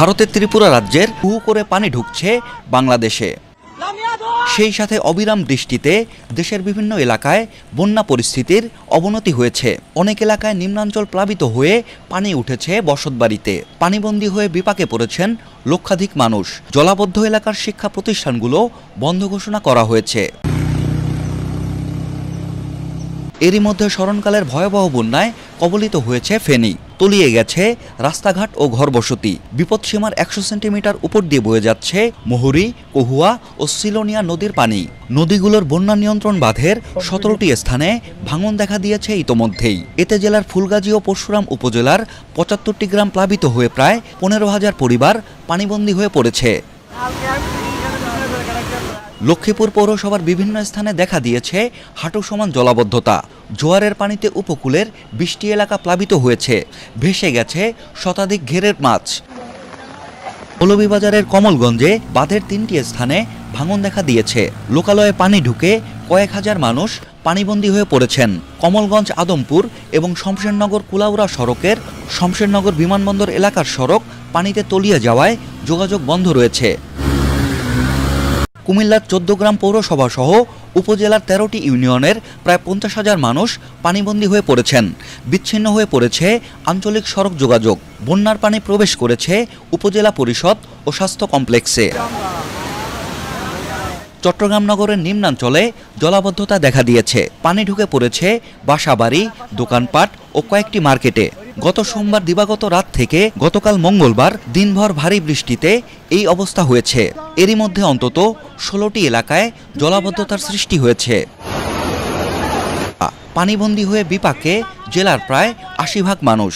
ভারতের ত্রিপুরা রাজ্যের হু করে পানি ঢুকছে বাংলাদেশে। সেই সাথে অবিরাম বৃষ্টিতে দেশের বিভিন্ন এলাকায় বন্যা পরিস্থিতির অবনতি হয়েছে। অনেক এলাকায় নিম্নাঞ্চল প্লাবিত হয়ে পানি উঠেছে বসতবাড়িতে। পানিবন্দী হয়ে বিপাকে পড়েছেন লক্ষাধিক মানুষ। জলাবদ্ধ এলাকার শিক্ষা প্রতিষ্ঠানগুলো বন্ধ ঘোষণা করা হয়েছে। এরই মধ্যে স্মরণকালের ভয়াবহ বন্যায় কবলিত হয়েছে ফেনী। তলিয়ে গেছে রাস্তাঘাট ও ঘরবসতি। বিপদসীমার ১০০ সেন্টিমিটার উপর দিয়ে বয়ে যাচ্ছে মুহুরী, কহুয়া ও সিলোনিয়া নদীর পানি। নদীগুলোর বন্যা নিয়ন্ত্রণ বাঁধের ১৭টি স্থানে ভাঙন দেখা দিয়েছে ইতোমধ্যেই। এতে জেলার ফুলগাজী ও পরশুরাম উপজেলার ৭৫টি গ্রাম প্লাবিত হয়ে প্রায় ১৫,০০০ পরিবার পানিবন্দী হয়ে পড়েছে। লক্ষ্মীপুর পৌরসভার বিভিন্ন স্থানে দেখা দিয়েছে হাঁটু সমান জলাবদ্ধতা। জোয়ারের পানিতে উপকূলের ২০টি এলাকা প্লাবিত হয়েছে। ভেসে গেছে শতাধিক ঘেরের মাছ। মৌলভীবাজারের কমলগঞ্জে বাঁধের ৩টি স্থানে ভাঙন দেখা দিয়েছে। লোকালয়ে পানি ঢুকে কয়েক হাজার মানুষ পানিবন্দী হয়ে পড়েছেন। কমলগঞ্জ আদমপুর এবং শমশেরনগর কুলাউড়া সড়কের শমশেরনগর বিমানবন্দর এলাকার সড়ক পানিতে তলিয়ে যাওয়ায় যোগাযোগ বন্ধ রয়েছে। কুমিল্লার ১৪ গ্রাম পৌরসভা সহ উপজেলার ১৩টি ইউনিয়নের প্রায় ৫০,০০০ মানুষ পানিবন্দী হয়ে পড়েছেন। বিচ্ছিন্ন হয়ে পড়েছে আঞ্চলিক সড়ক যোগাযোগ। বন্যার পানি প্রবেশ করেছে উপজেলা পরিষদ ও স্বাস্থ্য কমপ্লেক্সে। চট্টগ্রাম নগরের নিম্নাঞ্চলে জলাবদ্ধতা দেখা দিয়েছে। পানি ঢুকে পড়েছে বাসাবাড়ি, দোকানপাট ও কয়েকটি মার্কেটে। গত সোমবার দিবাগত রাত থেকে গতকাল মঙ্গলবার দিনভর ভারী বৃষ্টিতে এই অবস্থা হয়েছে। এরই মধ্যে অন্তত ১৬টি এলাকায় জলাবদ্ধতার সৃষ্টি হয়েছে। পানিবন্দী হয়ে বিপাকে জেলার প্রায় ৮০ ভাগ মানুষ।